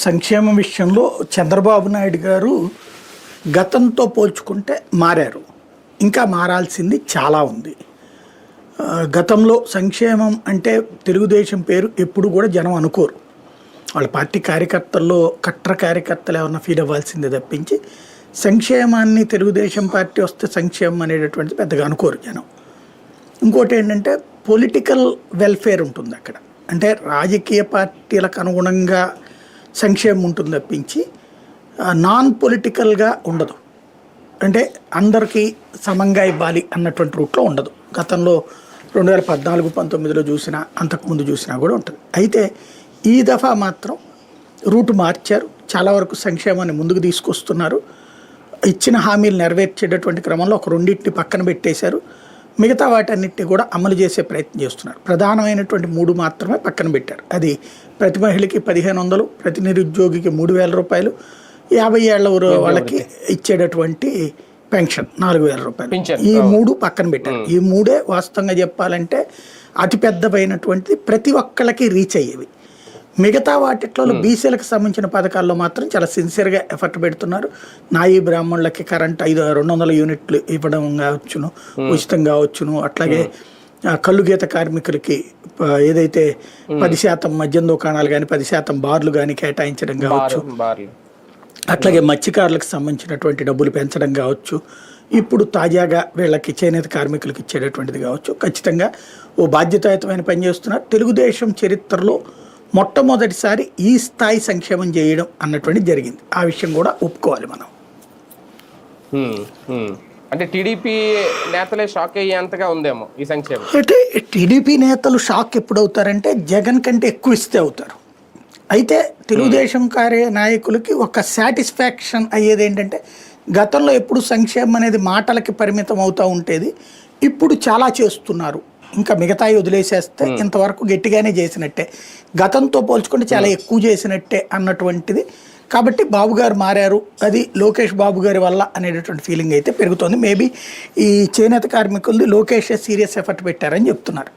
సంక్షేమం విషయంలో చంద్రబాబు నాయుడు గారు గతంతో పోల్చుకుంటే మారారు. ఇంకా మారాల్సింది చాలా ఉంది. గతంలో సంక్షేమం అంటే తెలుగుదేశం పేరు ఎప్పుడు కూడా జనం అనుకోరు. వాళ్ళ పార్టీ కార్యకర్తల్లో కట్టర్ కార్యకర్తలు ఏమన్నా ఫీల్ అవ్వాల్సిందే తప్పించి సంక్షేమాన్ని తెలుగుదేశం పార్టీ వస్తే సంక్షేమం అనేటటువంటిది పెద్దగా అనుకోరు జనం. ఇంకోటి ఏంటంటే పొలిటికల్ వెల్ఫేర్ ఉంటుంది అక్కడ. అంటే రాజకీయ పార్టీలకు అనుగుణంగా సంక్షేమం ఉంటుంది తప్పించి నాన్ పొలిటికల్గా ఉండదు. అంటే అందరికీ సమంగా ఇవ్వాలి అన్నటువంటి రూట్లో ఉండదు. గతంలో 2014-19లో చూసినా అంతకుముందు చూసినా కూడా ఉంటుంది. అయితే ఈ దఫా మాత్రం రూటు మార్చారు. చాలా వరకు సంక్షేమాన్ని ముందుకు తీసుకొస్తున్నారు. ఇచ్చిన హామీలు నెరవేర్చేటటువంటి క్రమంలో ఒక రెండింటిని పక్కన పెట్టేశారు. మిగతా వాటన్నిటిని కూడా అమలు చేసే ప్రయత్నం చేస్తున్నారు. ప్రధానమైనటువంటి 3 మాత్రమే పక్కన పెట్టారు. అది ప్రతి మహిళకి 1500, ప్రతి నిరుద్యోగికి 3000 రూపాయలు, 50 ఏళ్ల వాళ్ళకి ఇచ్చేటటువంటి పెన్షన్ 4000 రూపాయలు. ఈ 3 పక్కన పెట్టారు. ఈ 3 వాస్తవంగా చెప్పాలంటే అతిపెద్దమైనటువంటిది, ప్రతి ఒక్కళ్ళకి రీచ్ అయ్యేవి. మిగతా వాటిట్లో బీసీలకు సంబంధించిన పథకాల్లో మాత్రం చాలా సిన్సియర్గా ఎఫర్ట్ పెడుతున్నారు. నాయీ బ్రాహ్మణులకి కరెంట్ 200 యూనిట్లు ఇవ్వడం కావచ్చును, ఉచితం కావచ్చును. అట్లాగే కళ్ళు గీత కార్మికులకి ఏదైతే 10% మద్యం దుకాణాలు కానీ 10% బార్లు కానీ కేటాయించడం కావచ్చు. అట్లాగే మత్స్యకారులకు సంబంధించినటువంటి డబ్బులు పెంచడం కావచ్చు. ఇప్పుడు తాజాగా వీళ్ళకి చేనేత కార్మికులకు ఇచ్చేటటువంటిది కావచ్చు. ఖచ్చితంగా ఓ బాధ్యతాయుతమైన పని చేస్తున్నారు. తెలుగుదేశం చరిత్రలో మొట్టమొదటిసారి ఈ స్థాయి సంక్షేమం చేయడం అన్నటువంటిది జరిగింది. ఆ విషయం కూడా ఒప్పుకోవాలి మనం. అంటే టీడీపీ నేతలే షాక్ అయ్యేంతగా ఉందేమో ఈ సంక్షేమం. అంటే టీడీపీ నేతలు షాక్ ఎప్పుడు అవుతారంటే జగన్ కంటే ఎక్కువ ఇస్తే అవుతారు. అయితే తెలుగుదేశం నాయకులకి ఒక సాటిస్ఫాక్షన్ అయ్యేది ఏంటంటే గతంలో ఎప్పుడు సంక్షేమం అనేది మాటలకి పరిమితం అవుతూ ఉండేది. ఇప్పుడు చాలా చేస్తున్నారు. ఇంకా మిగతాయి వదిలేసేస్తే ఇంతవరకు గట్టిగానే చేసినట్టే, గతంతో పోల్చుకుంటే చాలా ఎక్కువ చేసినట్టే అన్నటువంటిది. కాబట్టి బాబు గారు మారారు, అది లోకేష్ బాబు గారి వల్ల అనేటటువంటి ఫీలింగ్ అయితే పెరుగుతోంది. మేబీ ఈ చేనేత కార్మికులది లోకేష్ సీరియస్ ఎఫర్ట్ పెట్టారని చెప్తున్నారు.